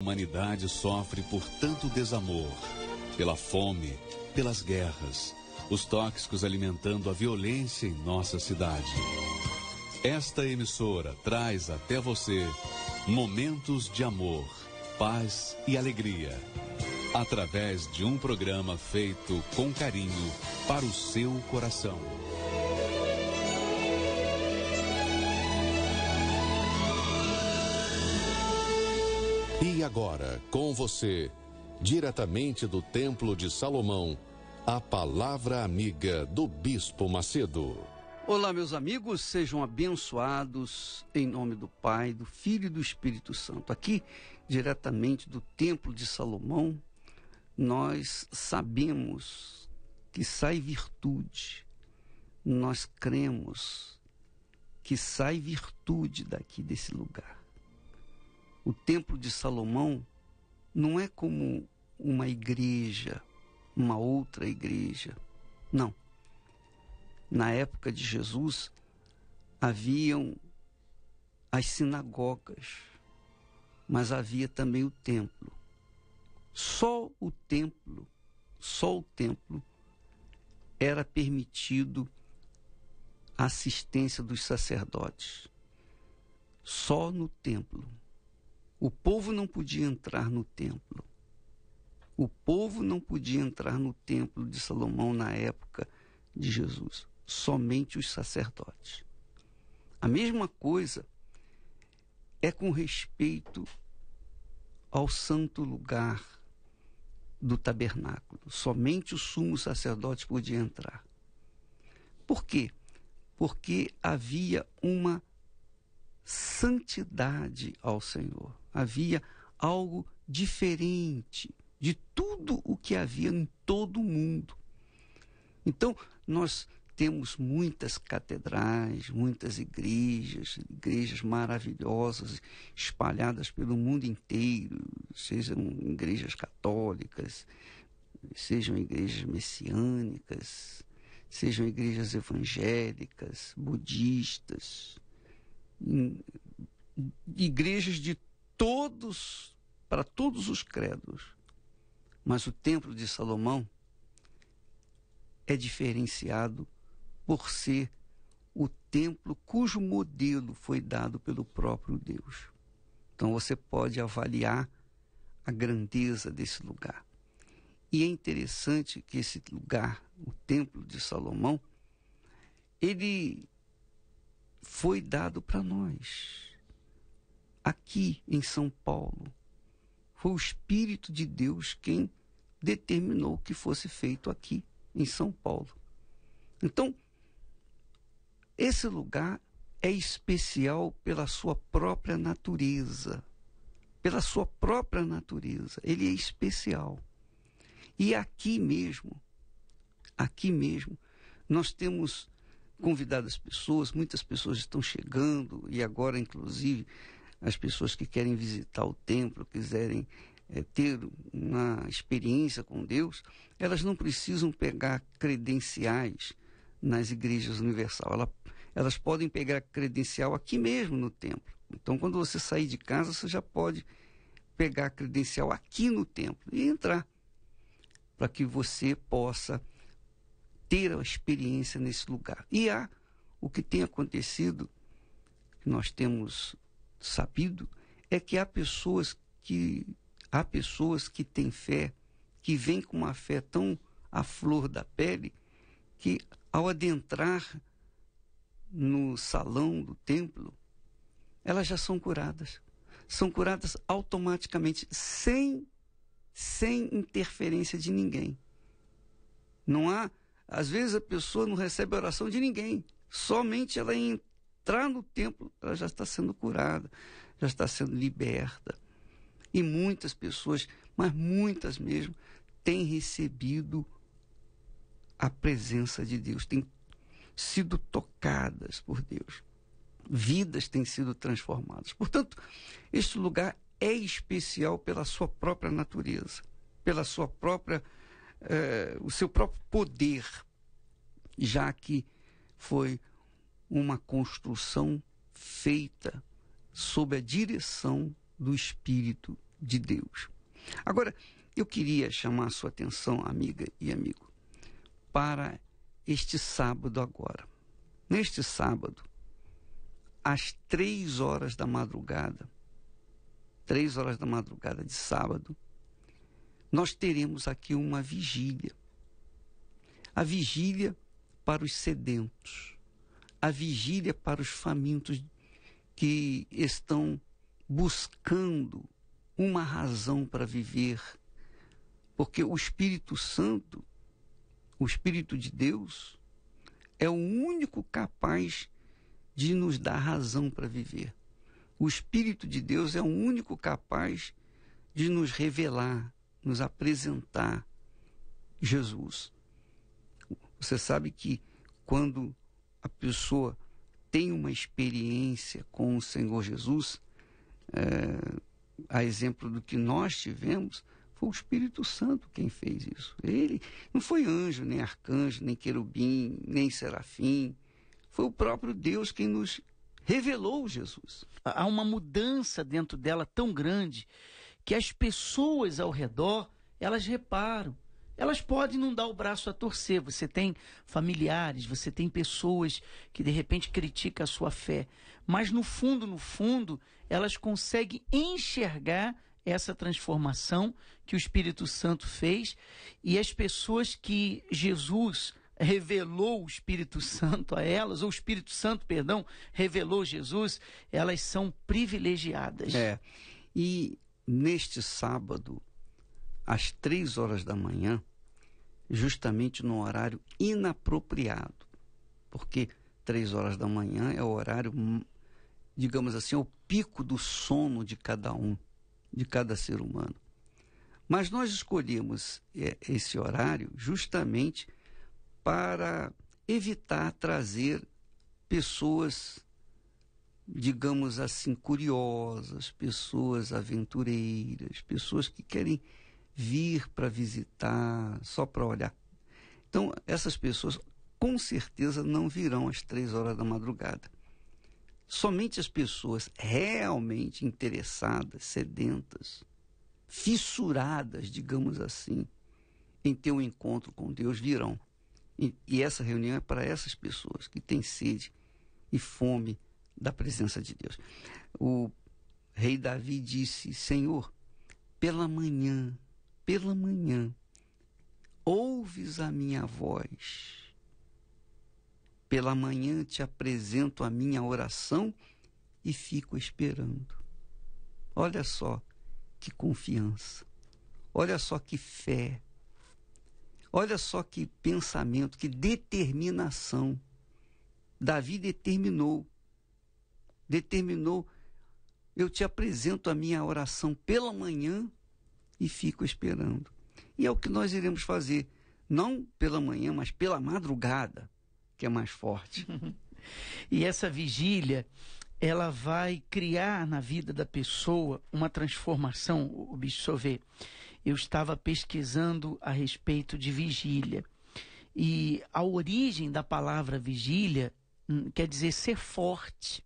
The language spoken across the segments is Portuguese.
humanidade sofre por tanto desamor, pela fome, pelas guerras, os tóxicos alimentando a violência em nossa cidade. Esta emissora traz até você momentos de amor, paz e alegria, através de um programa feito com carinho para o seu coração. E agora, com você, diretamente do Templo de Salomão, a palavra amiga do Bispo Macedo. Olá, meus amigos, sejam abençoados em nome do Pai, do Filho e do Espírito Santo. Aqui, diretamente do Templo de Salomão, nós sabemos que sai virtude. Nós cremos que sai virtude daqui desse lugar. O Templo de Salomão não é como uma igreja, uma outra igreja. Não. Na época de Jesus, haviam as sinagogas, mas havia também o templo. Só o templo era permitido a assistência dos sacerdotes. Só no templo. O povo não podia entrar no templo. O povo não podia entrar no templo de Salomão na época de Jesus. Somente os sacerdotes. A mesma coisa é com respeito ao santo lugar do tabernáculo. Somente o sumo sacerdote podia entrar. Por quê? Porque havia uma santidade ao Senhor. Havia algo diferente de tudo o que havia em todo o mundo. Então, nós temos muitas catedrais, muitas igrejas maravilhosas, espalhadas pelo mundo inteiro, sejam igrejas católicas, sejam igrejas messiânicas, sejam igrejas evangélicas, budistas, igrejas de todos, para todos os credos. Mas o Templo de Salomão é diferenciado por ser o templo cujo modelo foi dado pelo próprio Deus. Então você pode avaliar a grandeza desse lugar. E é interessante que esse lugar, o Templo de Salomão, ele foi dado para nós. Aqui em São Paulo, foi o Espírito de Deus quem determinou que fosse feito aqui em São Paulo. Então, esse lugar é especial pela sua própria natureza. Pela sua própria natureza. Ele é especial. E aqui mesmo, nós temos convidado as pessoas, muitas pessoas estão chegando, e agora, inclusive, as pessoas que querem visitar o templo, quiserem ter uma experiência com Deus, elas não precisam pegar credenciais nas igrejas universal. Elas podem pegar credencial aqui mesmo no templo. Então, quando você sair de casa, você já pode pegar a credencial aqui no templo e entrar, para que você possa ter a experiência nesse lugar. E o que tem acontecido, que nós temos sabido, é que há pessoas que têm fé, que vêm com uma fé tão à flor da pele, que ao adentrar no salão do templo, elas já são curadas. São curadas automaticamente, sem interferência de ninguém. Não há, às vezes a pessoa não recebe a oração de ninguém. Somente ela entrar no templo, ela já está sendo curada, já está sendo liberta. E muitas pessoas, mas muitas mesmo, têm recebido a presença de Deus, têm sido tocadas por Deus. Vidas têm sido transformadas. Portanto, este lugar é especial pela sua própria natureza, pela sua própria, o seu próprio poder, já que foi uma construção feita sob a direção do Espírito de Deus. Agora, eu queria chamar a sua atenção, amiga e amigo, para este sábado agora. Neste sábado, às 3 horas da madrugada, 3 horas da madrugada de sábado, nós teremos aqui uma vigília. A vigília para os sedentos, a vigília para os famintos que estão buscando uma razão para viver, porque o Espírito Santo, o Espírito de Deus, é o único capaz de nos dar razão para viver. O Espírito de Deus é o único capaz de nos revelar, nos apresentar Jesus. Você sabe que quando a pessoa tem uma experiência com o Senhor Jesus, a exemplo do que nós tivemos, foi o Espírito Santo quem fez isso. Ele não foi anjo, nem arcanjo, nem querubim, nem serafim. Foi o próprio Deus quem nos revelou Jesus. Há uma mudança dentro dela tão grande que as pessoas ao redor, elas reparam. Elas podem não dar o braço a torcer. Você tem familiares, você tem pessoas que de repente criticam a sua fé. Mas no fundo, elas conseguem enxergar essa transformação que o Espírito Santo fez, e as pessoas que Jesus revelou o Espírito Santo a elas, ou o Espírito Santo, perdão, revelou Jesus, elas são privilegiadas. E neste sábado, às 3 horas da manhã, justamente no horário inapropriado, porque 3 horas da manhã é o horário, digamos assim, o pico do sono de cada um, de cada ser humano. Mas nós escolhemos esse horário justamente para evitar trazer pessoas, digamos assim, curiosas, pessoas aventureiras, pessoas que querem vir para visitar, só para olhar. Então, essas pessoas com certeza não virão às 3 horas da madrugada. Somente as pessoas realmente interessadas, sedentas, fissuradas, digamos assim, em ter um encontro com Deus virão. E essa reunião é para essas pessoas que têm sede e fome da presença de Deus. O rei Davi disse: Senhor, pela manhã, ouves a minha voz. Pela manhã te apresento a minha oração e fico esperando. Olha só que confiança. Olha só que fé. Olha só que pensamento, que determinação. Davi determinou, eu te apresento a minha oração pela manhã e fico esperando. E é o que nós iremos fazer, não pela manhã, mas pela madrugada, que é mais forte. E essa vigília, ela vai criar na vida da pessoa uma transformação. O bicho vê. Eu estava pesquisando a respeito de vigília. E a origem da palavra vigília quer dizer ser forte.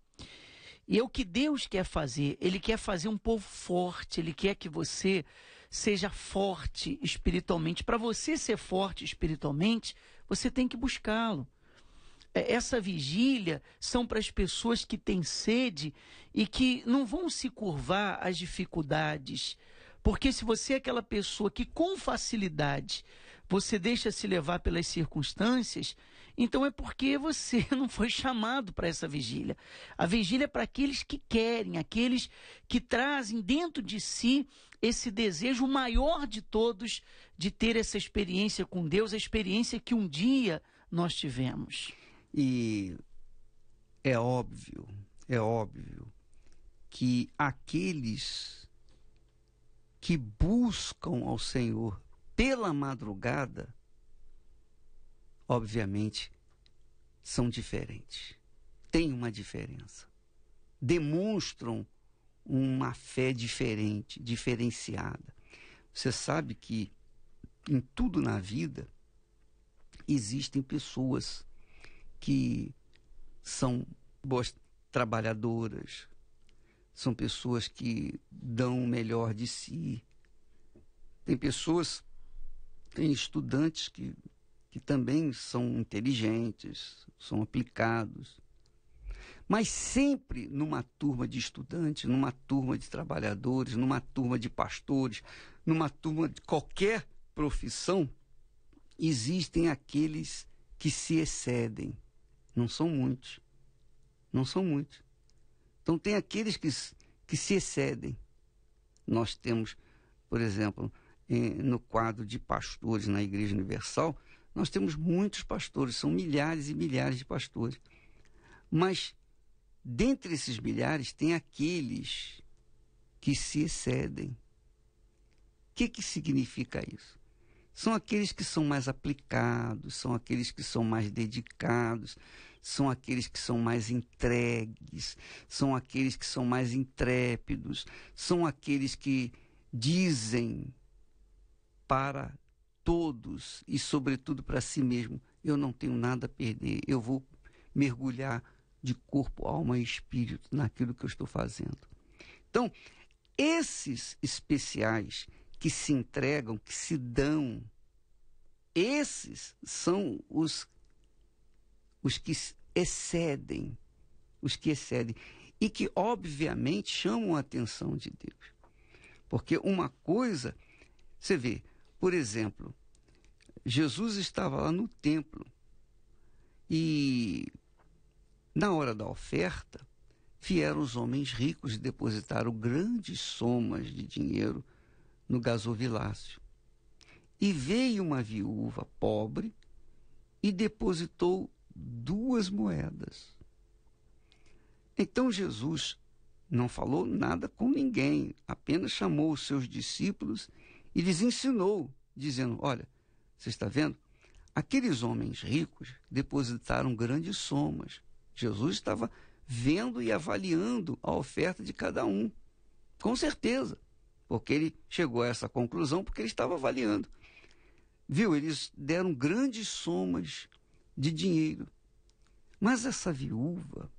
E é o que Deus quer fazer. Ele quer fazer um povo forte. Ele quer que você seja forte espiritualmente. Para você ser forte espiritualmente, você tem que buscá-lo. Essa vigília são para as pessoas que têm sede e que não vão se curvar às dificuldades. Porque se você é aquela pessoa que com facilidade você deixa se levar pelas circunstâncias, então é porque você não foi chamado para essa vigília. A vigília é para aqueles que querem, aqueles que trazem dentro de si esse desejo maior de todos de ter essa experiência com Deus, a experiência que um dia nós tivemos. E é óbvio que aqueles que buscam ao Senhor pela madrugada, obviamente, são diferentes. Tem uma diferença. Demonstram uma fé diferente, diferenciada. Você sabe que em tudo na vida existem pessoas que são boas trabalhadoras, são pessoas que dão o melhor de si. Tem estudantes que também são inteligentes, são aplicados. Mas sempre numa turma de estudantes, numa turma de trabalhadores, numa turma de pastores, numa turma de qualquer profissão, existem aqueles que se excedem. Não são muitos. Não são muitos. Então, tem aqueles que se excedem. Nós temos, por exemplo, no quadro de pastores na Igreja Universal, nós temos muitos pastores, são milhares e milhares de pastores. Mas, dentre esses milhares, tem aqueles que se excedem. O que significa isso? São aqueles que são mais aplicados, são aqueles que são mais dedicados, são aqueles que são mais entregues, são aqueles que são mais intrépidos, são aqueles que dizem para todos e, sobretudo, para si mesmo: eu não tenho nada a perder, eu vou mergulhar de corpo, alma e espírito naquilo que eu estou fazendo. Então, esses especiais que se entregam, que se dão, esses são os que excedem, e que, obviamente, chamam a atenção de Deus. Porque uma coisa, você vê, por exemplo, Jesus estava lá no templo e, na hora da oferta, vieram os homens ricos e depositaram grandes somas de dinheiro no gasofilácio. E veio uma viúva pobre e depositou 2 moedas. Então Jesus não falou nada com ninguém, apenas chamou os seus discípulos e lhes ensinou, dizendo: olha, você está vendo? Aqueles homens ricos depositaram grandes somas. Jesus estava vendo e avaliando a oferta de cada um, com certeza, porque ele chegou a essa conclusão porque ele estava avaliando. Viu, eles deram grandes somas de dinheiro. Mas essa viúva,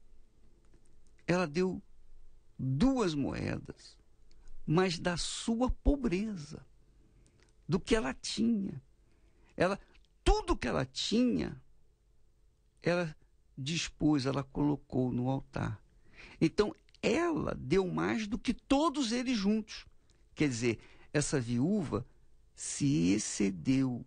ela deu 2 moedas, mas da sua pobreza, do que ela tinha. Tudo que ela tinha, ela dispôs, ela colocou no altar. Então, ela deu mais do que todos eles juntos. Quer dizer, essa viúva se excedeu.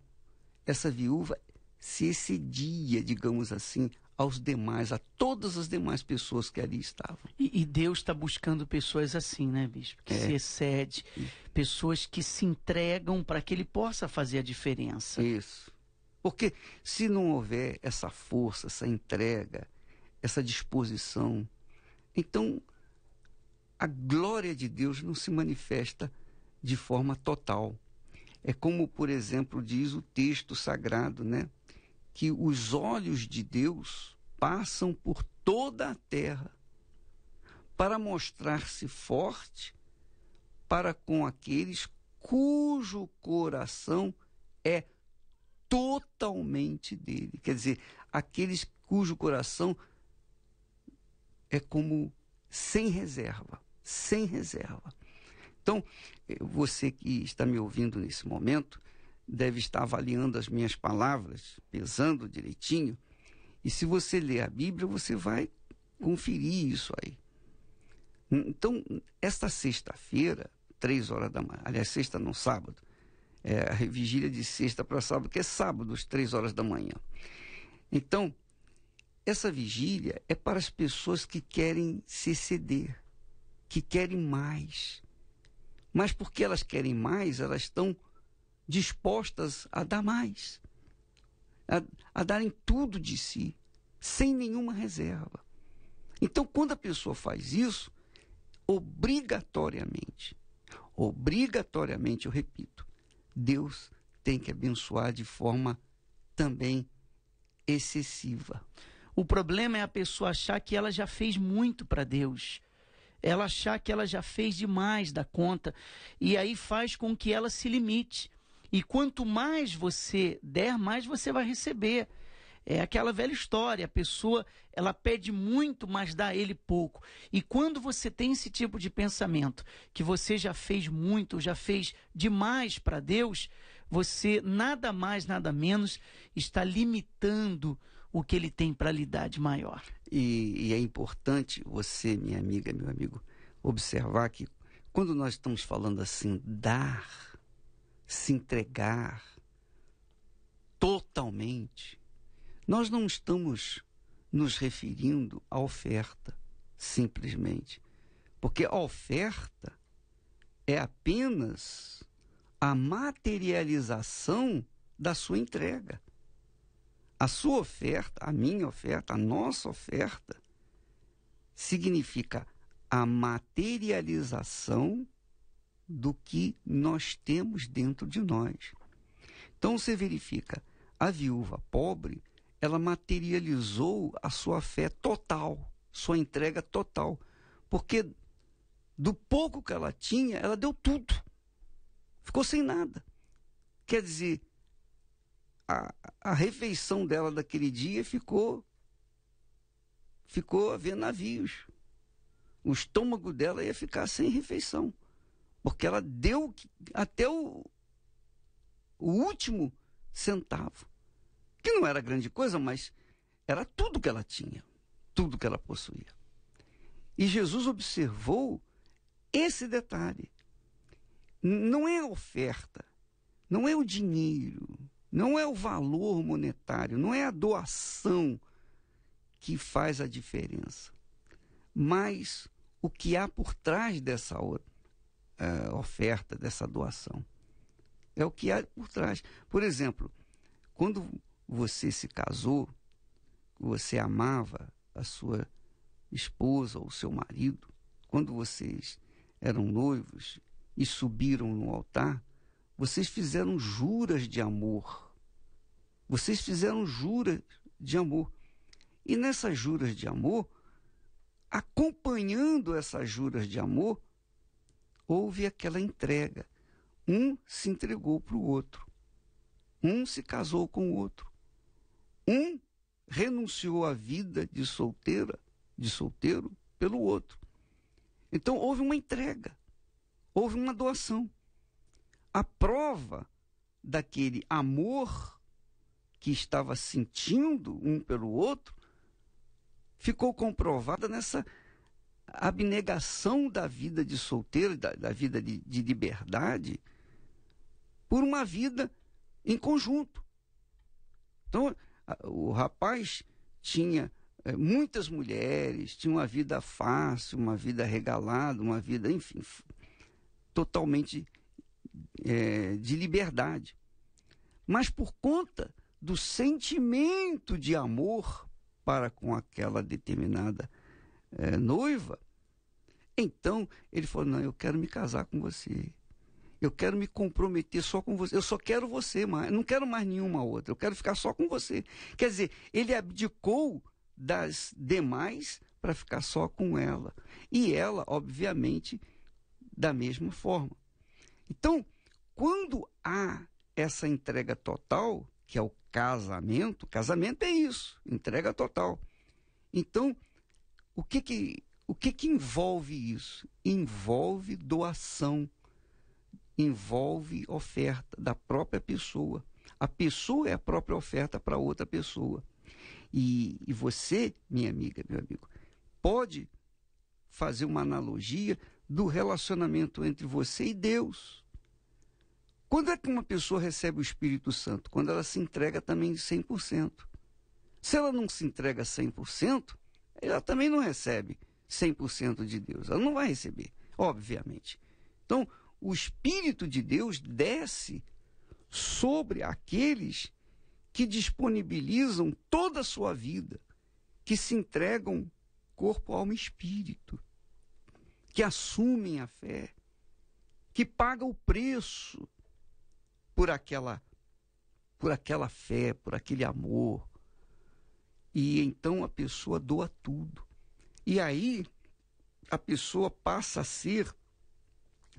Essa viúva se excedia, digamos assim, aos demais, a todas as demais pessoas que ali estavam. E Deus está buscando pessoas assim, né, bispo? Que se excede, pessoas que se entregam para que ele possa fazer a diferença. Isso. Porque se não houver essa força, essa entrega, essa disposição, então a glória de Deus não se manifesta de forma total. É como, por exemplo, diz o texto sagrado, né? Que os olhos de Deus passam por toda a terra para mostrar-se forte para com aqueles cujo coração é totalmente dele. Quer dizer, aqueles cujo coração é como sem reserva, sem reserva. Então, você que está me ouvindo nesse momento deve estar avaliando as minhas palavras, pesando direitinho, e se você ler a Bíblia, você vai conferir isso aí. Então, esta sexta-feira, 3 horas da manhã, aliás, sexta não, sábado, a vigília de sexta para sábado, que é sábado, às 3 horas da manhã. Então, essa vigília é para as pessoas que querem se exceder, que querem mais. Mas porque elas querem mais, elas estão dispostas a dar mais, a darem tudo de si, sem nenhuma reserva. Então, quando a pessoa faz isso, obrigatoriamente, eu repito, Deus tem que abençoar de forma também excessiva. O problema é a pessoa achar que ela já fez muito para Deus. Ela achar que ela já fez demais da conta. E aí faz com que ela se limite. E quanto mais você der, mais você vai receber. É aquela velha história, a pessoa ela pede muito, mas dá a ele pouco. E quando você tem esse tipo de pensamento, que você já fez muito, já fez demais para Deus, você nada mais, nada menos está limitando o que ele tem para lhe dar de maior. E é importante você, minha amiga, meu amigo, observar que quando nós estamos falando assim, dar, se entregar totalmente, nós não estamos nos referindo à oferta, simplesmente. Porque a oferta é apenas a materialização da sua entrega. A sua oferta, a minha oferta, a nossa oferta, significa a materialização do que nós temos dentro de nós. Então você verifica, a viúva pobre, ela materializou a sua fé total, sua entrega total, porque do pouco que ela tinha, ela deu tudo, ficou sem nada. Quer dizer, a refeição dela daquele dia ficou a ver navios. O estômago dela ia ficar sem refeição, porque ela deu até o último centavo, que não era grande coisa, mas era tudo que ela tinha, tudo que ela possuía. E Jesus observou esse detalhe. Não é a oferta, não é o dinheiro, não é o valor monetário, não é a doação que faz a diferença, mas o que há por trás dessa oferta, dessa doação. É o que há por trás. Por exemplo, quando você se casou, você amava a sua esposa ou o seu marido, quando vocês eram noivos e subiram no altar, vocês fizeram juras de amor. Vocês fizeram juras de amor. E nessas juras de amor, acompanhando essas juras de amor, houve aquela entrega. Um se entregou para o outro. Um se casou com o outro. Um renunciou à vida de solteiro pelo outro. Então houve uma entrega, houve uma doação. A prova daquele amor que estava sentindo um pelo outro ficou comprovada nessa abnegação da vida de solteiro, da vida de liberdade, por uma vida em conjunto. Então, o rapaz tinha muitas mulheres, tinha uma vida fácil, uma vida regalada, uma vida, enfim, totalmente de liberdade. Mas por conta do sentimento de amor para com aquela determinada noiva, então ele falou, não, eu quero me casar com você. Eu quero me comprometer só com você. Eu só quero você, mas não quero mais nenhuma outra. Eu quero ficar só com você. Quer dizer, ele abdicou das demais para ficar só com ela. E ela, obviamente, da mesma forma. Então, quando há essa entrega total, que é o casamento é isso, entrega total. Então, o que envolve isso? Envolve doação. Envolve oferta da própria pessoa. A pessoa é a própria oferta para outra pessoa. E você, minha amiga, meu amigo, pode fazer uma analogia do relacionamento entre você e Deus. Quando é que uma pessoa recebe o Espírito Santo? Quando ela se entrega também 100%. Se ela não se entrega 100%, ela também não recebe 100% de Deus. Ela não vai receber, obviamente. Então, o Espírito de Deus desce sobre aqueles que disponibilizam toda a sua vida, que se entregam corpo, alma e espírito, que assumem a fé, que pagam o preço por aquela fé, por aquele amor. E então a pessoa doa tudo. E aí a pessoa passa a ser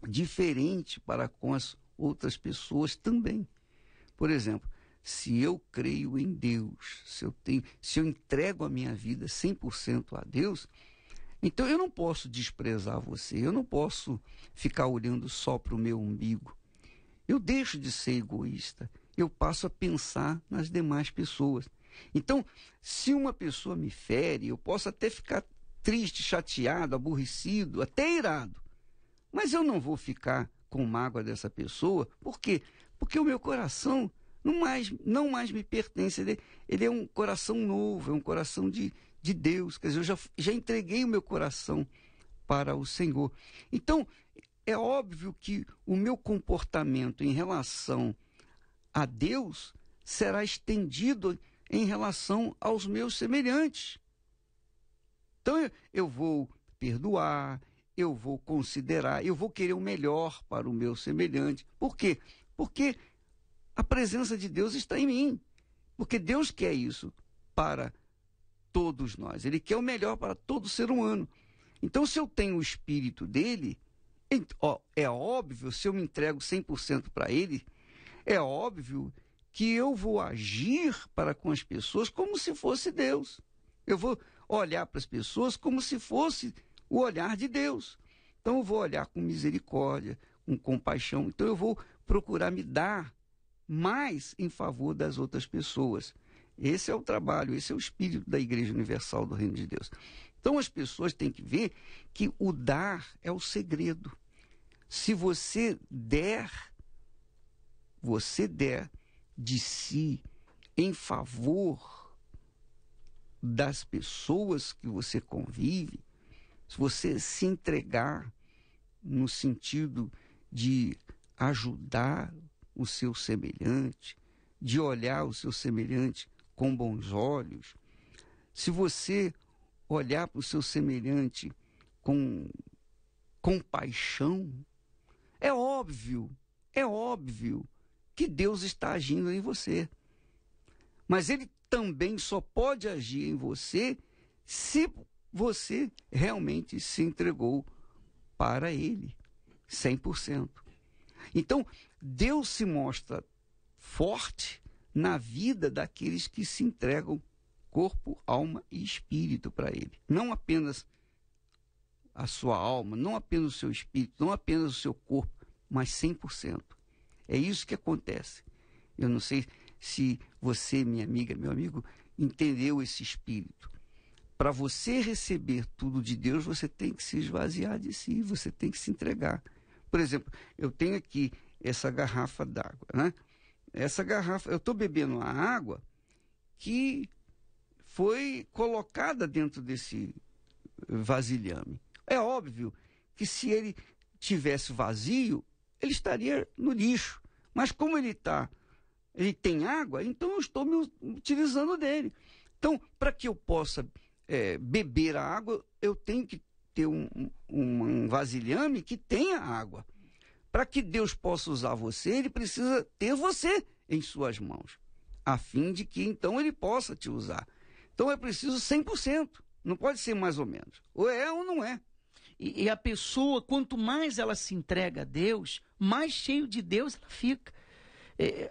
diferente para com as outras pessoas também. Por exemplo, se eu creio em Deus, se eu entrego a minha vida 100% a Deus, então eu não posso desprezar você, eu não posso ficar olhando só para o meu umbigo. Eu deixo de ser egoísta, eu passo a pensar nas demais pessoas. Então, se uma pessoa me fere, eu posso até ficar triste, chateado, aborrecido, até irado. Mas eu não vou ficar com mágoa dessa pessoa. Por quê? Porque o meu coração não mais me pertence. Ele é um coração novo, é um coração de Deus. Quer dizer, eu já entreguei o meu coração para o Senhor. Então, é óbvio que o meu comportamento em relação a Deus será estendido em relação aos meus semelhantes. Então, eu vou perdoar, eu vou considerar, eu vou querer o melhor para o meu semelhante. Por quê? Porque a presença de Deus está em mim. Porque Deus quer isso para todos nós. Ele quer o melhor para todo ser humano. Então, se eu tenho o Espírito dele, é óbvio, se eu me entrego 100% para ele, é óbvio que eu vou agir para com as pessoas como se fosse Deus. Eu vou olhar para as pessoas como se fosse o olhar de Deus. Então eu vou olhar com misericórdia, com compaixão. Então eu vou procurar me dar mais em favor das outras pessoas. Esse é o trabalho, esse é o espírito da Igreja Universal do Reino de Deus. Então as pessoas têm que ver que o dar é o segredo. Se você der de si em favor das pessoas que você convive, se você se entregar no sentido de ajudar o seu semelhante, de olhar o seu semelhante com bons olhos, se você olhar para o seu semelhante com compaixão, é óbvio que Deus está agindo em você. Mas ele também só pode agir em você se você realmente se entregou para ele, 100%. Então, Deus se mostra forte na vida daqueles que se entregam corpo, alma e espírito para ele. Não apenas a sua alma, não apenas o seu espírito, não apenas o seu corpo, mas 100%. É isso que acontece. Eu não sei se você, minha amiga, meu amigo, entendeu esse espírito. Para você receber tudo de Deus, você tem que se esvaziar de si, você tem que se entregar. Por exemplo, eu tenho aqui essa garrafa d'água, né? Essa garrafa, eu estou bebendo a água que foi colocada dentro desse vasilhame. É óbvio que se ele tivesse vazio, ele estaria no lixo. Mas como ele tem água, então eu estou me utilizando dele. Então, para que eu possa beber a água, eu tenho que ter um vasilhame que tenha água. Para que Deus possa usar você, ele precisa ter você em suas mãos, a fim de que então ele possa te usar. Então é preciso 100%, não pode ser mais ou menos. Ou é ou não é. E a pessoa, quanto mais ela se entrega a Deus, mais cheio de Deus ela fica.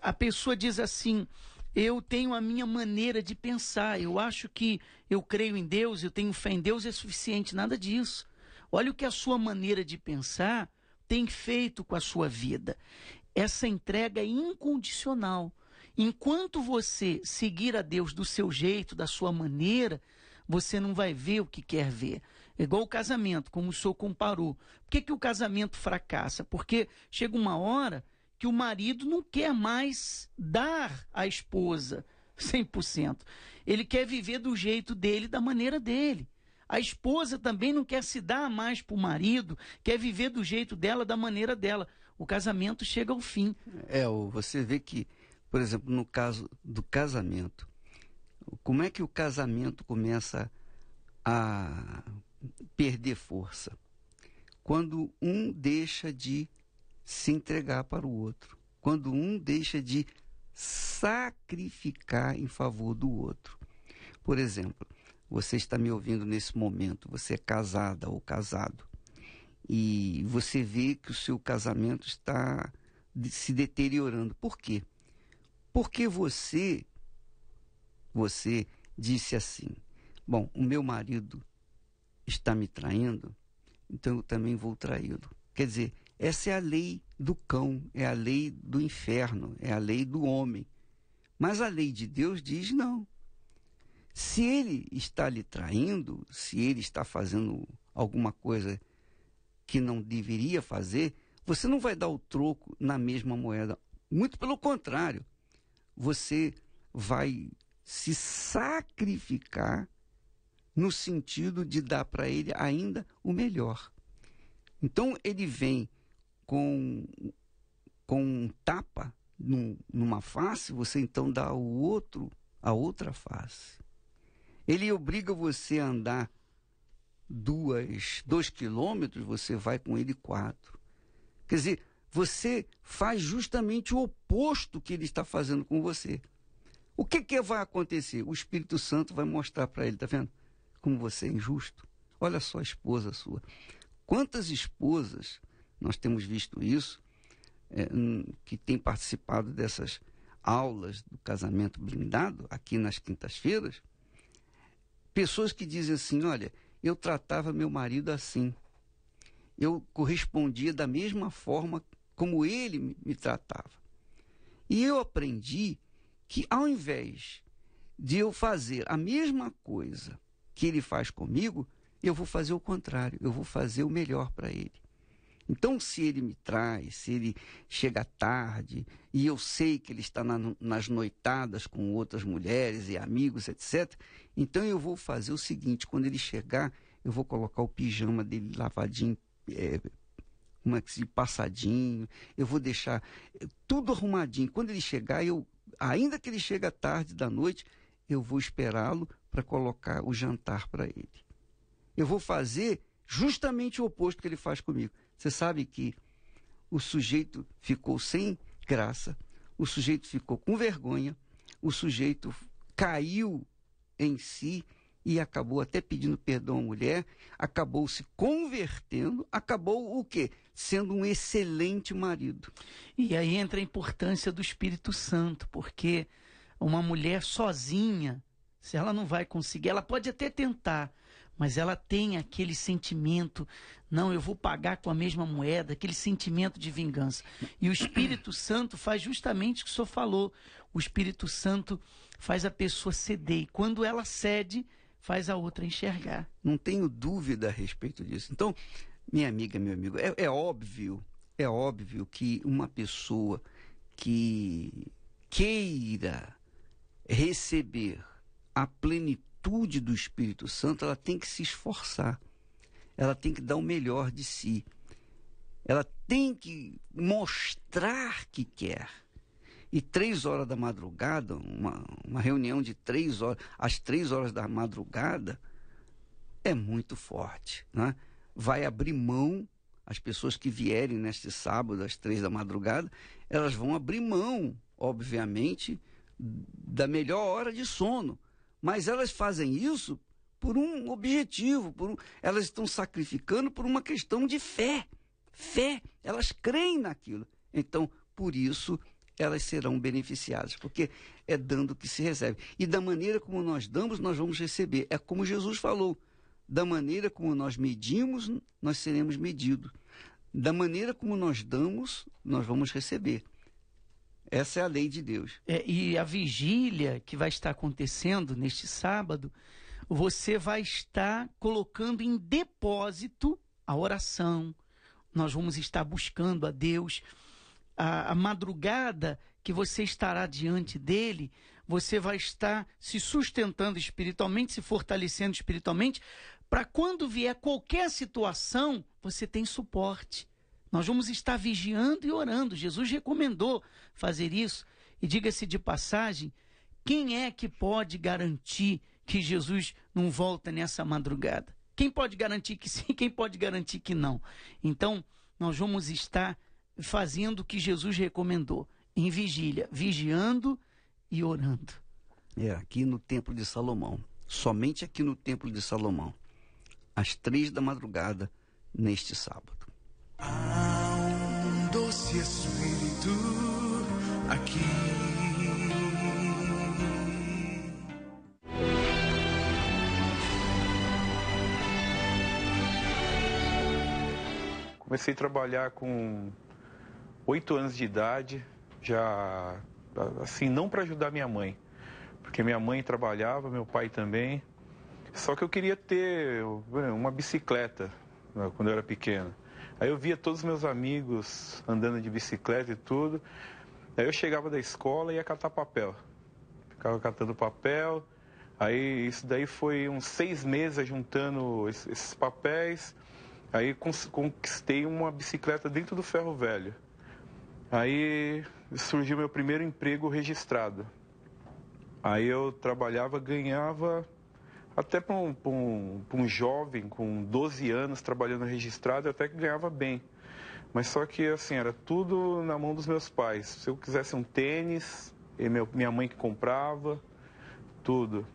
A pessoa diz assim: eu tenho a minha maneira de pensar, eu acho que eu creio em Deus, eu tenho fé em Deus, é suficiente. Nada disso. Olha o que a sua maneira de pensar tem feito com a sua vida. Essa entrega é incondicional. Enquanto você seguir a Deus do seu jeito, da sua maneira, você não vai ver o que quer ver. É igual o casamento, como o senhor comparou. Por que o casamento fracassa? Porque chega uma hora que o marido não quer mais dar à esposa 100%. Ele quer viver do jeito dele, da maneira dele. A esposa também não quer se dar mais para o marido, quer viver do jeito dela, da maneira dela. O casamento chega ao fim. Você vê que, por exemplo, no caso do casamento, como é que o casamento começa a perder força? Quando um deixa de se entregar para o outro. Quando um deixa de sacrificar em favor do outro. Por exemplo, você está me ouvindo nesse momento, você é casada ou casado, e você vê que o seu casamento está se deteriorando. Por quê? Porque você disse assim: bom, o meu marido está me traindo, então eu também vou traí-lo. Quer dizer, essa é a lei do cão, é a lei do inferno, é a lei do homem. Mas a lei de Deus diz não. Se ele está lhe traindo, se ele está fazendo alguma coisa que não deveria fazer, você não vai dar o troco na mesma moeda. Muito pelo contrário, você vai se sacrificar no sentido de dar para ele ainda o melhor. Então, ele vem com um tapa numa face, você então dá a outra face. Ele obriga você a andar 2 quilômetros, você vai com ele 4. Quer dizer, você faz justamente o oposto que ele está fazendo com você. O que vai acontecer? O Espírito Santo vai mostrar para ele, está vendo? Como você é injusto. Olha só a esposa sua. Quantas esposas, nós temos visto isso, que têm participado dessas aulas do casamento blindado, aqui nas quintas-feiras, pessoas que dizem assim: olha, eu tratava meu marido assim, eu correspondia da mesma forma como ele me tratava. E eu aprendi que ao invés de eu fazer a mesma coisa que ele faz comigo, eu vou fazer o contrário, eu vou fazer o melhor para ele. Então, se ele me traz, se ele chega tarde, e eu sei que ele está nas noitadas com outras mulheres e amigos, etc., então eu vou fazer o seguinte: quando ele chegar, eu vou colocar o pijama dele lavadinho, passadinho, eu vou deixar tudo arrumadinho. Quando ele chegar, ainda que ele chegue à tarde da noite, eu vou esperá-lo para colocar o jantar para ele. Eu vou fazer justamente o oposto que ele faz comigo. Você sabe que o sujeito ficou sem graça, o sujeito ficou com vergonha, o sujeito caiu em si e acabou até pedindo perdão à mulher, acabou se convertendo, acabou o quê? Sendo um excelente marido. E aí entra a importância do Espírito Santo, porque uma mulher sozinha, se ela não vai conseguir, ela pode até tentar, mas ela tem aquele sentimento, não, eu vou pagar com a mesma moeda, aquele sentimento de vingança. E o Espírito Santo faz justamente o que o senhor falou. O Espírito Santo faz a pessoa ceder, e quando ela cede, faz a outra enxergar. Não tenho dúvida a respeito disso. Então, minha amiga, meu amigo, é óbvio que uma pessoa que queira receber a plenitude do Espírito Santo, ela tem que se esforçar, ela tem que dar o melhor de si, ela tem que mostrar que quer. E 3 horas da madrugada, uma reunião de 3 horas, às 3 horas da madrugada, é muito forte, né? Vai abrir mão, as pessoas que vierem neste sábado às 3 da madrugada, elas vão abrir mão, obviamente, da melhor hora de sono. Mas elas fazem isso por um objetivo, elas estão sacrificando por uma questão de fé. Fé, elas creem naquilo. Então, por isso, elas serão beneficiadas, porque é dando que se recebe. E da maneira como nós damos, nós vamos receber. É como Jesus falou: da maneira como nós medimos, nós seremos medidos. Da maneira como nós damos, nós vamos receber. Essa é a lei de Deus. E a vigília que vai estar acontecendo neste sábado, você vai estar colocando em depósito a oração. Nós vamos estar buscando a Deus. A madrugada que você estará diante dele, você vai estar se sustentando espiritualmente, se fortalecendo espiritualmente, para quando vier qualquer situação, você tem suporte. Nós vamos estar vigiando e orando. Jesus recomendou fazer isso. E diga-se de passagem, quem é que pode garantir que Jesus não volta nessa madrugada? Quem pode garantir que sim, quem pode garantir que não? Então, nós vamos estar fazendo o que Jesus recomendou, em vigília, vigiando e orando. Aqui no Templo de Salomão, somente aqui no Templo de Salomão, às 3 da madrugada, neste sábado. Há um doce Espírito aqui. comecei a trabalhar com 8 anos de idade, já assim, não para ajudar minha mãe, porque minha mãe trabalhava, meu pai também. Só que eu queria ter uma bicicleta, né, quando eu era pequeno. Aí eu via todos os meus amigos andando de bicicleta e tudo. Aí eu chegava da escola e ia catar papel. Ficava catando papel. Aí isso daí foi uns 6 meses juntando esses papéis. Aí conquistei uma bicicleta dentro do ferro velho. Aí surgiu meu primeiro emprego registrado. Aí eu trabalhava, ganhava, até para um jovem com 12 anos trabalhando registrado, até que ganhava bem. Mas só que assim, era tudo na mão dos meus pais. Se eu quisesse um tênis, minha mãe que comprava, tudo.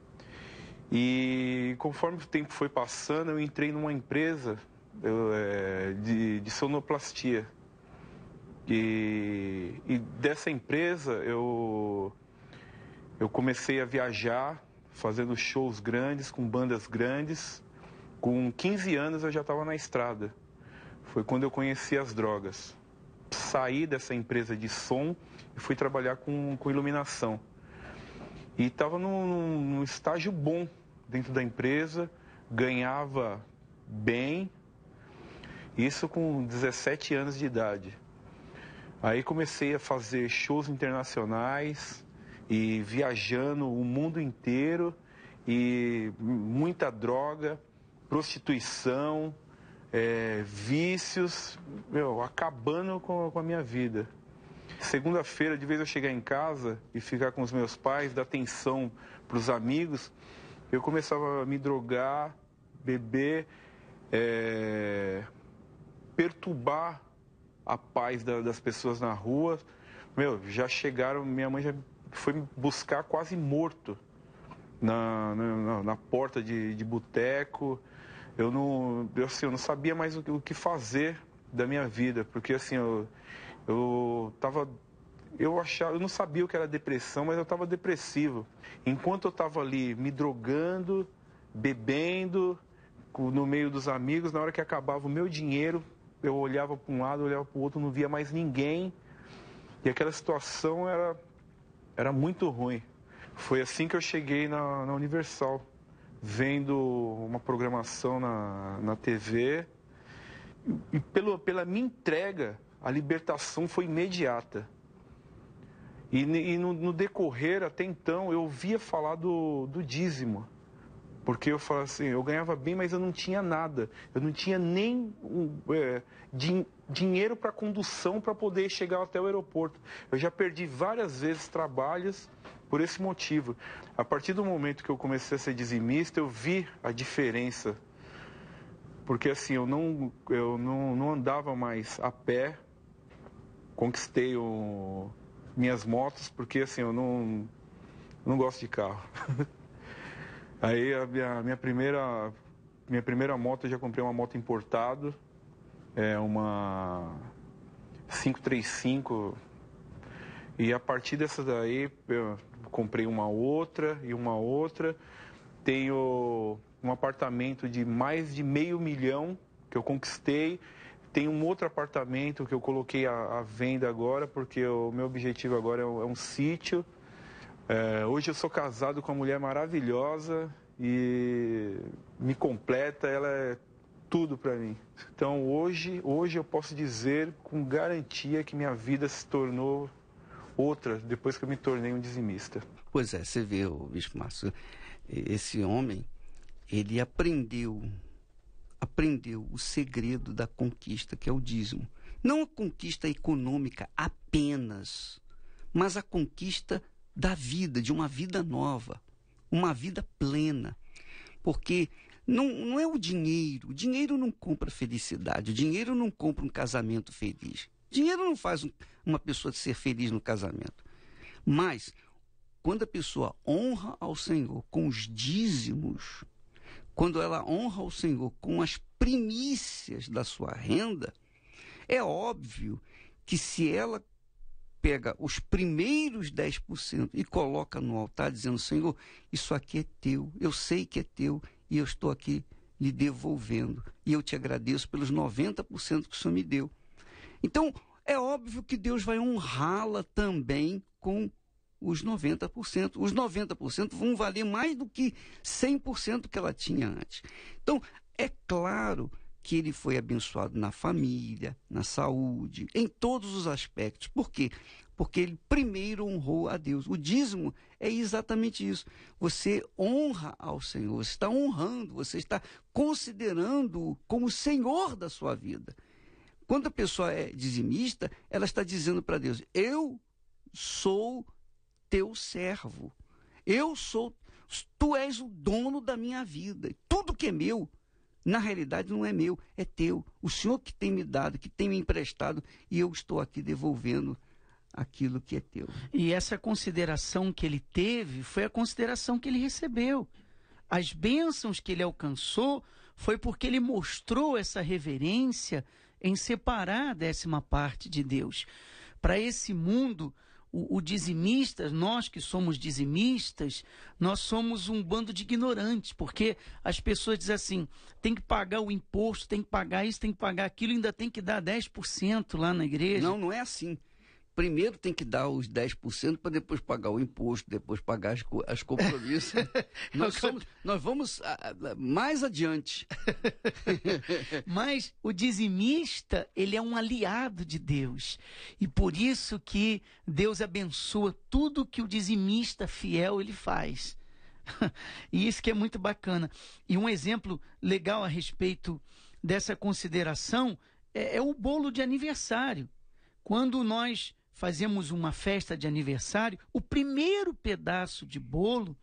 E conforme o tempo foi passando, eu entrei numa empresa de sonoplastia. E dessa empresa eu comecei a viajar, fazendo shows grandes, com bandas grandes. Com 15 anos eu já estava na estrada. Foi quando eu conheci as drogas. Saí dessa empresa de som e fui trabalhar com iluminação. E estava num estágio bom dentro da empresa, ganhava bem, isso com 17 anos de idade. Aí comecei a fazer shows internacionais e viajando o mundo inteiro, e muita droga, prostituição, vícios, acabando com a minha vida. Segunda-feira, de vez eu chegar em casa e ficar com os meus pais, dar atenção para os amigos, eu começava a me drogar, beber, perturbar a paz das pessoas na rua. Já chegaram, minha mãe já foi me buscar quase morto na porta de boteco. Eu não sabia mais o que fazer da minha vida, porque assim, eu não sabia o que era depressão, mas eu estava depressivo. Enquanto eu estava ali me drogando, bebendo, no meio dos amigos, na hora que acabava o meu dinheiro, eu olhava para um lado, olhava para o outro, não via mais ninguém. E aquela situação era muito ruim. Foi assim que eu cheguei na Universal, vendo uma programação na TV. E pela minha entrega, a libertação foi imediata. E no decorrer, até então, eu ouvia falar do dízimo. Porque eu falava assim, eu ganhava bem, mas eu não tinha nada. Eu não tinha nem dinheiro para condução para poder chegar até o aeroporto. Eu já perdi várias vezes trabalhos por esse motivo. A partir do momento que eu comecei a ser dizimista, eu vi a diferença. Porque assim, eu não andava mais a pé. Conquistei minhas motos, porque assim, eu não gosto de carro. Aí a minha primeira moto, eu já comprei uma moto importada, uma 535, e a partir dessa daí eu comprei uma outra e uma outra. Tenho um apartamento de mais de $500 mil que eu conquistei. Tem um outro apartamento que eu coloquei à venda agora, porque o meu objetivo agora é um sítio. Hoje eu sou casado com uma mulher maravilhosa e me completa, ela é tudo para mim. Então hoje eu posso dizer com garantia que minha vida se tornou outra depois que eu me tornei um dizimista. Pois é, você vê, Bispo Márcio, esse homem, ele aprendeu o segredo da conquista, que é o dízimo. Não a conquista econômica apenas, mas a conquista da vida, de uma vida nova, uma vida plena. Porque não é o dinheiro não compra felicidade, o dinheiro não compra um casamento feliz. O dinheiro não faz uma pessoa ser feliz no casamento. Mas, quando a pessoa honra ao Senhor com os dízimos, quando ela honra ao Senhor com as primícias da sua renda, é óbvio que se ela pega os primeiros 10% e coloca no altar dizendo, Senhor, isso aqui é teu, eu sei que é teu e eu estou aqui lhe devolvendo. E eu te agradeço pelos 90% que o Senhor me deu. Então, é óbvio que Deus vai honrá-la também com os 90%. Os 90% vão valer mais do que 100% que ela tinha antes. Então, é claro que ele foi abençoado na família, na saúde, em todos os aspectos. Por quê? Porque ele primeiro honrou a Deus. O dízimo é exatamente isso. Você honra ao Senhor, você está honrando, você está considerando-o como Senhor da sua vida. Quando a pessoa é dizimista, ela está dizendo para Deus: eu sou teu servo. Tu és o dono da minha vida. Tudo que é meu, na realidade não é meu, é teu. O Senhor que tem me dado, que tem me emprestado, e eu estou aqui devolvendo aquilo que é teu. E essa consideração que ele teve foi a consideração que ele recebeu. As bênçãos que ele alcançou foi porque ele mostrou essa reverência em separar a 10ª de Deus. Para esse mundo, o dizimista, nós que somos dizimistas, nós somos um bando de ignorantes, porque as pessoas dizem assim: tem que pagar o imposto, tem que pagar isso, tem que pagar aquilo, ainda tem que dar 10% lá na igreja. Não é assim. Primeiro tem que dar os 10% para depois pagar o imposto, depois pagar as compromissos. nós vamos mais adiante. Mas o dizimista, ele é um aliado de Deus. E por isso que Deus abençoa tudo que o dizimista fiel ele faz. E isso que é muito bacana. E um exemplo legal a respeito dessa consideração é o bolo de aniversário. Quando nós fazemos uma festa de aniversário, o primeiro pedaço de bolo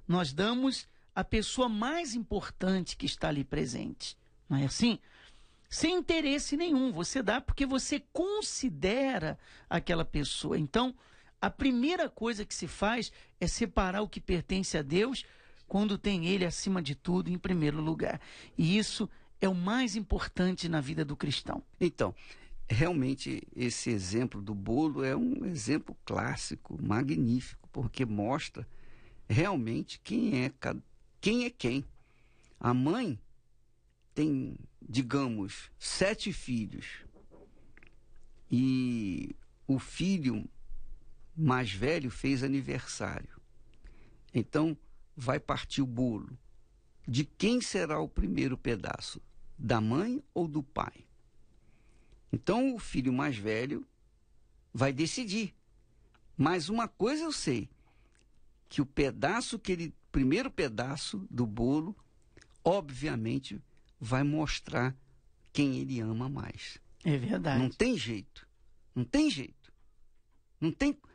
nós damos à pessoa mais importante que está ali presente. Não é assim? Sem interesse nenhum, você dá porque você considera aquela pessoa. Então, a primeira coisa que se faz é separar o que pertence a Deus quando tem Ele acima de tudo em primeiro lugar. E isso é o mais importante na vida do cristão. Então, realmente, esse exemplo do bolo é um exemplo clássico, magnífico, porque mostra realmente quem é quem. A mãe tem, digamos, 7 filhos. E o filho mais velho fez aniversário. Então, vai partir o bolo. De quem será o primeiro pedaço? Da mãe ou do pai? Então, o filho mais velho vai decidir. Mas uma coisa eu sei, que o primeiro pedaço do bolo, obviamente, vai mostrar quem ele ama mais. É verdade. Não tem jeito.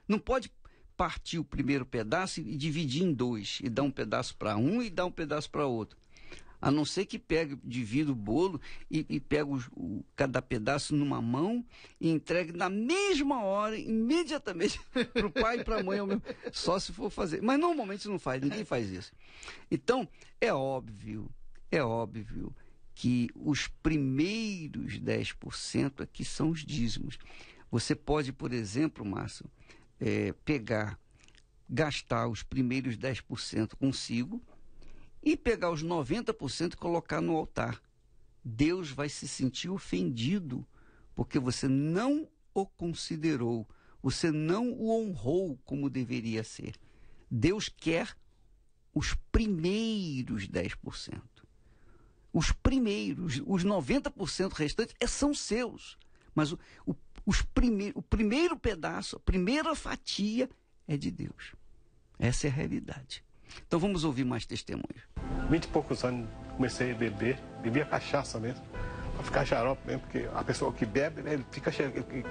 Não pode partir o primeiro pedaço e dividir em 2, e dar um pedaço para um e dar um pedaço para outro. A não ser que divida o bolo e pega cada pedaço numa mão e entregue na mesma hora, imediatamente, para o pai e para a mãe. Só se for fazer. Mas normalmente não faz, ninguém faz isso. Então, é óbvio que os primeiros 10% aqui são os dízimos. Você pode, por exemplo, Márcio, gastar os primeiros 10% consigo, e pegar os 90% e colocar no altar. Deus vai se sentir ofendido, porque você não o considerou, você não o honrou como deveria ser. Deus quer os primeiros 10%. Os primeiros, os 90% restantes são seus. Mas o primeiro pedaço, a primeira fatia é de Deus. Essa é a realidade. Então vamos ouvir mais testemunhos. 20 e poucos anos comecei a beber, bebia cachaça mesmo, para ficar xarope mesmo, porque a pessoa que bebe, ele fica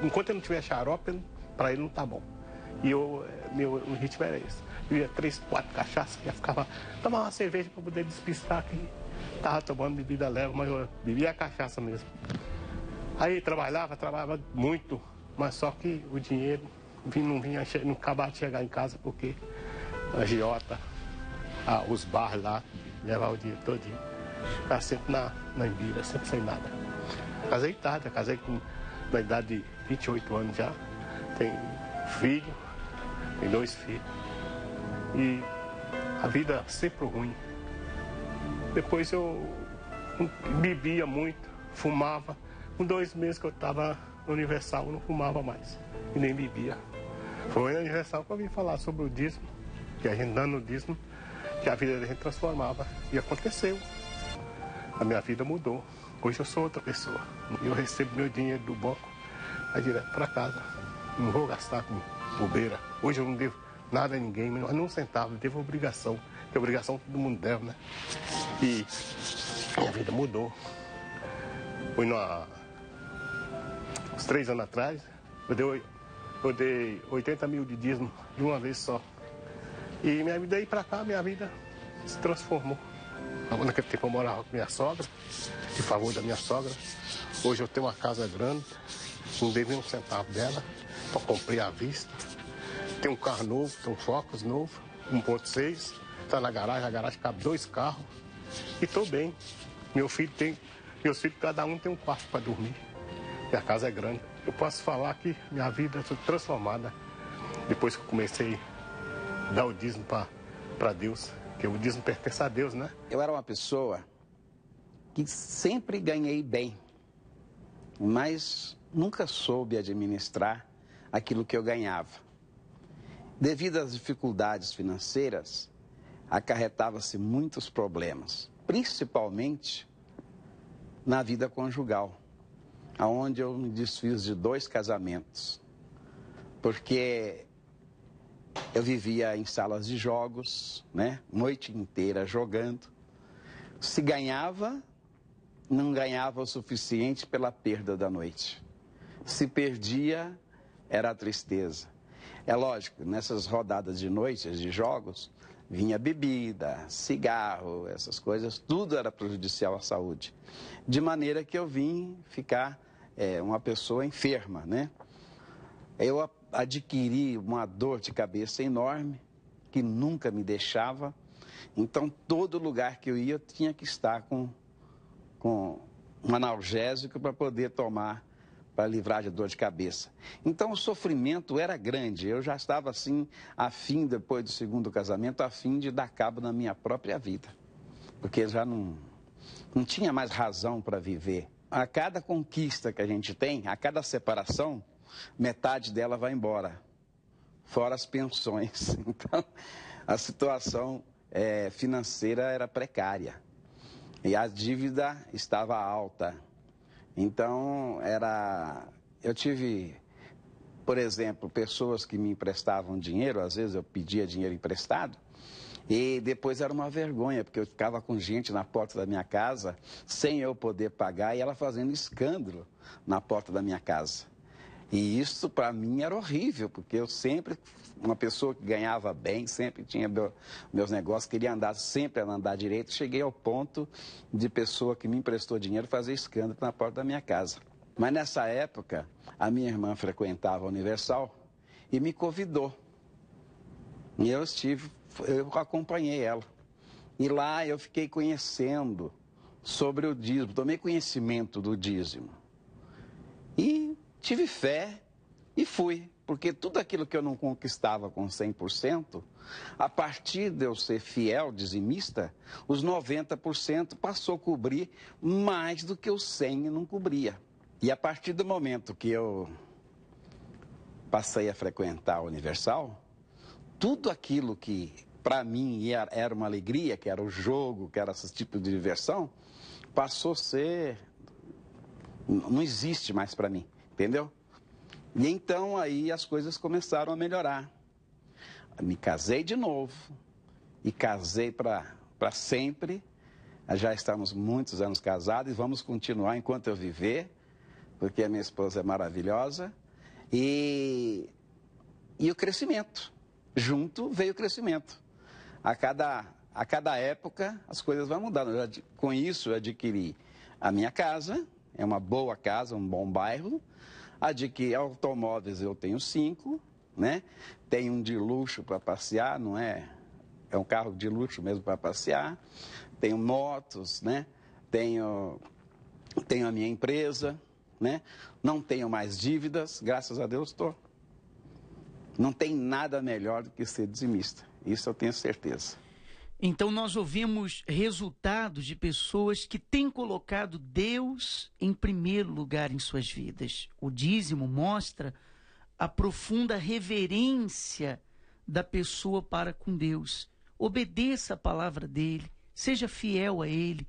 enquanto ele não tiver xarope, para ele não tá bom. E o ritmo era esse. Bebia 3, 4 cachaças, já ficava, tomava uma cerveja para poder despistar que estava tomando bebida leve, mas eu bebia a cachaça mesmo. Aí trabalhava muito, mas só que o dinheiro não acabava de chegar em casa, porque a agiota, os bares lá, levar o dinheiro todinho. Ficava sempre na embira, sempre sem nada. Casei tarde, casei na idade de 28 anos já. Tem filho, tem 2 filhos. E a vida sempre ruim. Depois eu bebia muito, fumava. Com 2 meses que eu estava no Universal, eu não fumava mais e nem bebia. Foi no Universal que eu vim falar sobre o dízimo, que a gente dando o dízimo, que a vida da gente transformava. E aconteceu. A minha vida mudou. Hoje eu sou outra pessoa. Eu recebo meu dinheiro do banco, vai direto para casa. Não vou gastar com bobeira. Hoje eu não devo nada a ninguém, mas não um centavo, eu devo obrigação. Que obrigação todo mundo deve, né? E minha vida mudou. Foi uns 3 anos atrás, eu dei 80 mil de dízimo de uma vez só. E minha vida, daí pra cá, minha vida se transformou. Naquele tempo eu morava com minha sogra, de favor da minha sogra. Hoje eu tenho uma casa grande, não devo nem um centavo dela, só comprei à vista. Tem um carro novo, tem um Focus novo, 1.6, está na garagem, a garagem cabe 2 carros. E estou bem. Meus filhos, cada um tem um quarto para dormir. Minha casa é grande. Eu posso falar que minha vida foi transformada depois que eu comecei a dar o dízimo para Deus, que o dízimo pertence a Deus, né? Eu era uma pessoa que sempre ganhei bem, mas nunca soube administrar aquilo que eu ganhava. Devido às dificuldades financeiras, acarretava-se muitos problemas, principalmente na vida conjugal, onde eu me desfiz de 2 casamentos, porque eu vivia em salas de jogos, né, noite inteira jogando. Se ganhava, não ganhava o suficiente pela perda da noite. Se perdia, era a tristeza. É lógico, nessas rodadas de noites de jogos, vinha bebida, cigarro, essas coisas, tudo era prejudicial à saúde. De maneira que eu vim ficar uma pessoa enferma, né? Eu adquiri uma dor de cabeça enorme, que nunca me deixava. Então, todo lugar que eu ia, eu tinha que estar com um analgésico para poder tomar, para livrar de dor de cabeça. Então, o sofrimento era grande. Eu já estava, assim, afim, depois do 2º casamento, afim de dar cabo na minha própria vida. Porque já não tinha mais razão para viver. A cada conquista que a gente tem, a cada separação, metade dela vai embora, fora as pensões. Então, a situação financeira era precária e a dívida estava alta. Então, eu tive, por exemplo, pessoas que me emprestavam dinheiro, às vezes eu pedia dinheiro emprestado, e depois era uma vergonha, porque eu ficava com gente na porta da minha casa, sem eu poder pagar, e ela fazendo escândalo na porta da minha casa. E isso para mim era horrível, porque eu sempre, uma pessoa que ganhava bem, sempre tinha meus negócios, queria sempre andar direito, cheguei ao ponto de pessoa que me emprestou dinheiro fazer escândalo na porta da minha casa. Mas nessa época, a minha irmã frequentava a Universal e me convidou. E eu acompanhei ela. E lá eu fiquei conhecendo sobre o dízimo, tomei conhecimento do dízimo. E tive fé e fui, porque tudo aquilo que eu não conquistava com 100%, a partir de eu ser fiel dizimista, os 90% passou a cobrir mais do que os 100% não cobria. E a partir do momento que eu passei a frequentar a Universal, tudo aquilo que para mim era uma alegria, que era o jogo, que era esse tipo de diversão, passou a ser... não existe mais para mim. Entendeu? E então aí as coisas começaram a melhorar. Me casei de novo e casei para sempre. Já estamos muitos anos casados e vamos continuar enquanto eu viver, porque a minha esposa é maravilhosa. E o crescimento. Junto veio o crescimento. A cada época as coisas vão mudando. Com isso eu adquiri a minha casa, é uma boa casa, um bom bairro. Adquiri automóveis, eu tenho 5, né? Tenho um de luxo para passear, não é? É um carro de luxo mesmo para passear. Tenho motos, né? Tenho a minha empresa, né? Não tenho mais dívidas, graças a Deus estou. Não tem nada melhor do que ser dizimista, isso eu tenho certeza. Então nós ouvimos resultados de pessoas que têm colocado Deus em primeiro lugar em suas vidas. O dízimo mostra a profunda reverência da pessoa para com Deus. Obedeça a palavra dele, seja fiel a ele.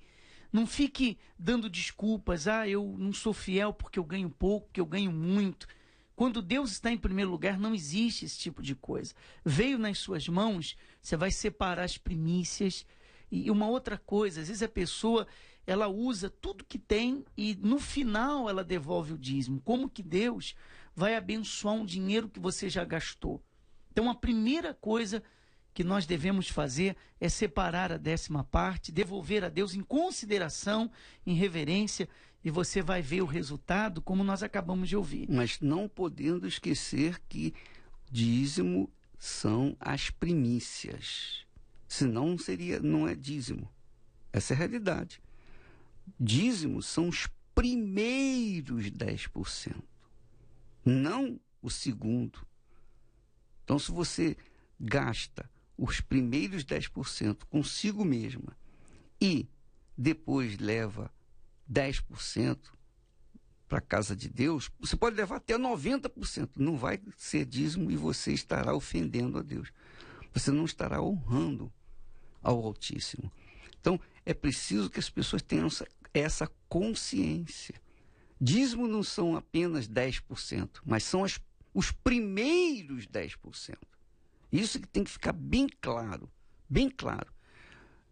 Não fique dando desculpas, eu não sou fiel porque eu ganho pouco, porque eu ganho muito. Quando Deus está em primeiro lugar, não existe esse tipo de coisa. Veio nas suas mãos, você vai separar as primícias. E uma outra coisa, às vezes a pessoa, ela usa tudo que tem e no final ela devolve o dízimo. Como que Deus vai abençoar um dinheiro que você já gastou? Então a primeira coisa que nós devemos fazer é separar a 10ª, devolver a Deus em consideração, em reverência, e você vai ver o resultado como nós acabamos de ouvir. Mas não podendo esquecer que dízimo são as primícias. Senão não é dízimo. Essa é a realidade. Dízimo são os primeiros 10%, não o segundo. Então, se você gasta os primeiros 10% consigo mesma e depois leva 10% para a casa de Deus, você pode levar até 90%. Não vai ser dízimo e você estará ofendendo a Deus. Você não estará honrando ao Altíssimo. Então, é preciso que as pessoas tenham essa consciência. Dízimo não são apenas 10%, mas são os primeiros 10%. Isso que tem que ficar bem claro, bem claro.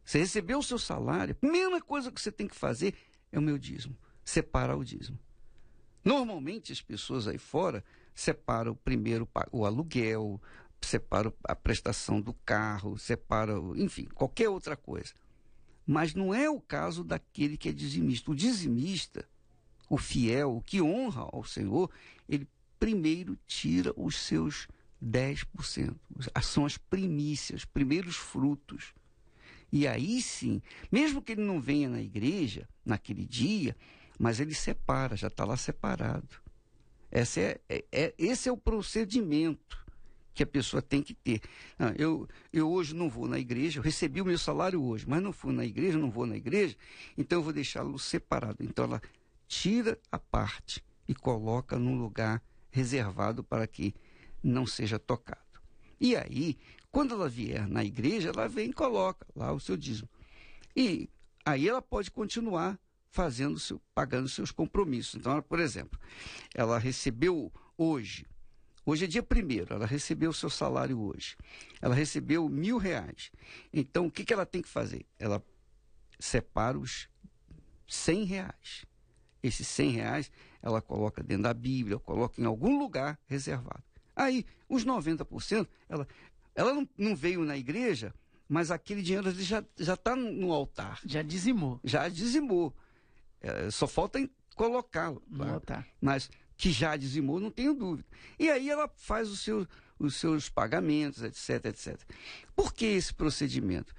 Você recebeu o seu salário, a primeira coisa que você tem que fazer é o meu dízimo, separar o dízimo. Normalmente as pessoas aí fora separam primeiro o aluguel, separam a prestação do carro, separam, enfim, qualquer outra coisa. Mas não é o caso daquele que é dizimista. O dizimista, o fiel, o que honra ao Senhor, ele primeiro tira os seus 10%. São as primícias, os primeiros frutos. E aí sim, mesmo que ele não venha na igreja naquele dia, mas ele separa, já está lá separado. Esse é o procedimento que a pessoa tem que ter. Eu hoje não vou na igreja, eu recebi o meu salário hoje, mas não fui na igreja, não vou na igreja, então eu vou deixá-lo separado. Então ela tira a parte e coloca num lugar reservado para que não seja tocado. E aí, quando ela vier na igreja, ela vem e coloca lá o seu dízimo. E aí ela pode continuar pagando seus compromissos. Então, por exemplo, ela recebeu hoje é dia 1º, ela recebeu o seu salário hoje. Ela recebeu R$1.000. Então, o que ela tem que fazer? Ela separa os R$100. Esses R$100 ela coloca dentro da Bíblia, coloca em algum lugar reservado. Aí, os 90%, ela não veio na igreja, mas aquele dinheiro já está no altar. Já dizimou. Já dizimou. Só falta colocá-lo. No altar. Mas que já dizimou, não tenho dúvida. E aí ela faz os seus pagamentos, etc, etc. Por que esse procedimento?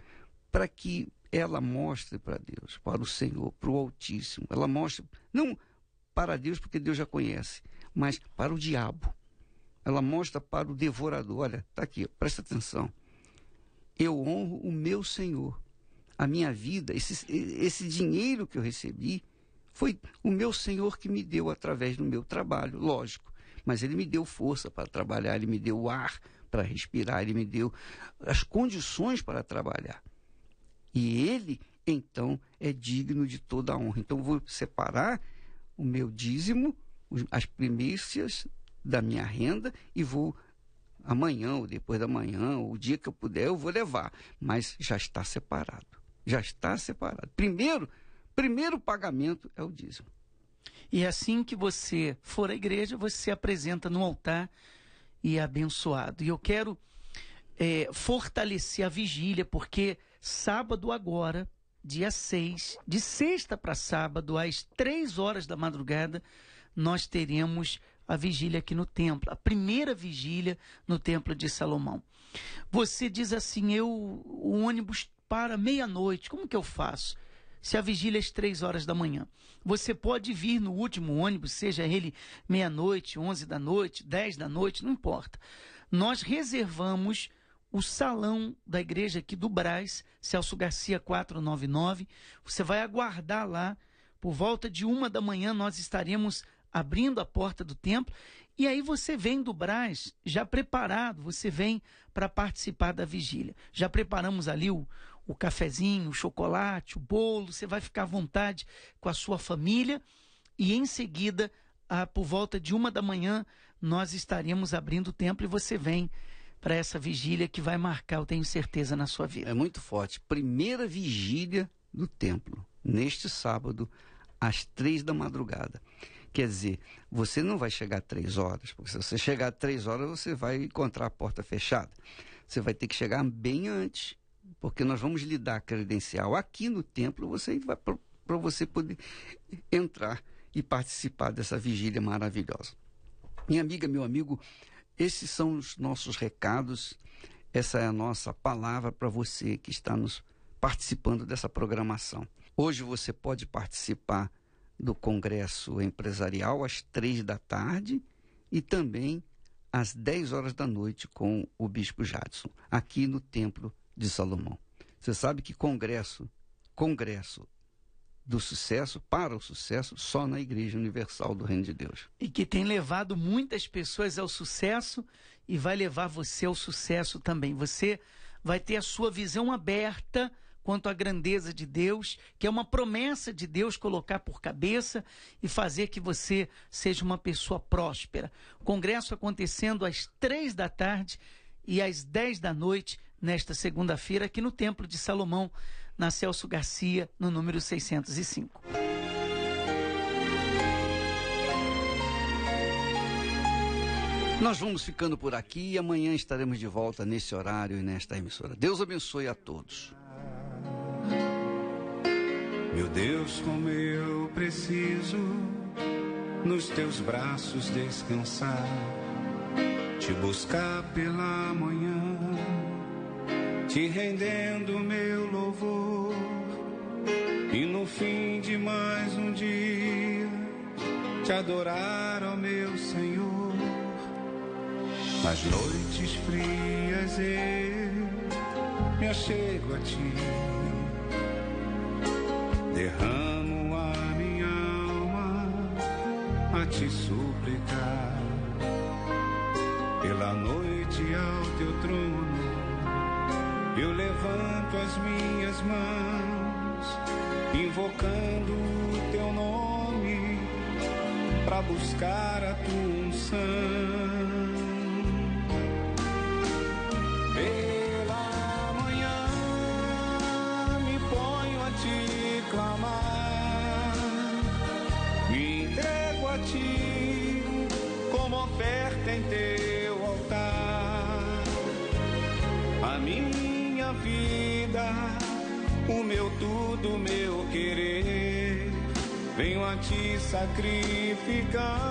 Para que ela mostre para Deus, para o Senhor, para o Altíssimo. Ela mostra, não para Deus, porque Deus já conhece, mas para o diabo. Ela mostra para o devorador. Olha, está aqui, presta atenção. Eu honro o meu Senhor. A minha vida, esse dinheiro que eu recebi, foi o meu Senhor que me deu através do meu trabalho, lógico. Mas Ele me deu força para trabalhar, Ele me deu o ar para respirar, Ele me deu as condições para trabalhar. E Ele, então, é digno de toda a honra. Então, eu vou separar o meu dízimo, as primícias da minha renda e vou amanhã ou depois da manhã, ou o dia que eu puder, eu vou levar. Mas já está separado. Já está separado. Primeiro pagamento é o dízimo. E assim que você for à igreja, você se apresenta no altar e é abençoado. E eu quero fortalecer a vigília, porque sábado agora, dia 6, de sexta para sábado, às 3 horas da madrugada, nós teremos a vigília aqui no templo, a primeira vigília no Templo de Salomão. Você diz assim, o ônibus para meia-noite, como que eu faço? Se a vigília é às 3 horas da manhã. Você pode vir no último ônibus, seja ele meia-noite, 11 da noite, 10 da noite, não importa. Nós reservamos o salão da igreja aqui do Brás, Celso Garcia 499. Você vai aguardar lá, por volta de 1 da manhã nós estaremos abrindo a porta do templo, e aí você vem do Brás já preparado, você vem para participar da vigília. Já preparamos ali o cafezinho, o chocolate, o bolo, você vai ficar à vontade com a sua família, e em seguida, por volta de 1 da manhã, nós estaremos abrindo o templo e você vem para essa vigília que vai marcar, eu tenho certeza, na sua vida. É muito forte. Primeira vigília do templo, neste sábado, às 3 da madrugada. Quer dizer, você não vai chegar às 3 horas, porque se você chegar às 3 horas, você vai encontrar a porta fechada. Você vai ter que chegar bem antes, porque nós vamos lhe dar a credencial aqui no templo, para você poder entrar e participar dessa vigília maravilhosa. Minha amiga, meu amigo, esses são os nossos recados, essa é a nossa palavra para você que está nos participando dessa programação. Hoje você pode participar do Congresso Empresarial às 3 da tarde e também às 10 horas da noite com o Bispo Jadson, aqui no Templo de Salomão. Você sabe que congresso do sucesso, para o sucesso, só na Igreja Universal do Reino de Deus. E que tem levado muitas pessoas ao sucesso e vai levar você ao sucesso também. Você vai ter a sua visão aberta quanto à grandeza de Deus, que é uma promessa de Deus colocar por cabeça e fazer que você seja uma pessoa próspera. Congresso acontecendo às 3 da tarde e às 10 da noite, nesta segunda-feira, aqui no Templo de Salomão, na Celso Garcia, no número 605. Nós vamos ficando por aqui e amanhã estaremos de volta nesse horário e nesta emissora. Deus abençoe a todos. Meu Deus, como eu preciso nos teus braços descansar, te buscar pela manhã, te rendendo meu louvor, e no fim de mais um dia te adorar, ó meu Senhor. Nas noites frias eu me achego a ti, derramo a minha alma a te suplicar. Pela noite ao teu trono eu levanto as minhas mãos, invocando o teu nome para buscar a tua unção. Pela manhã me ponho a te clamar, me entrego a ti como oferta em teu altar. A minha vida, o meu tudo, o meu querer, venho a te sacrificar.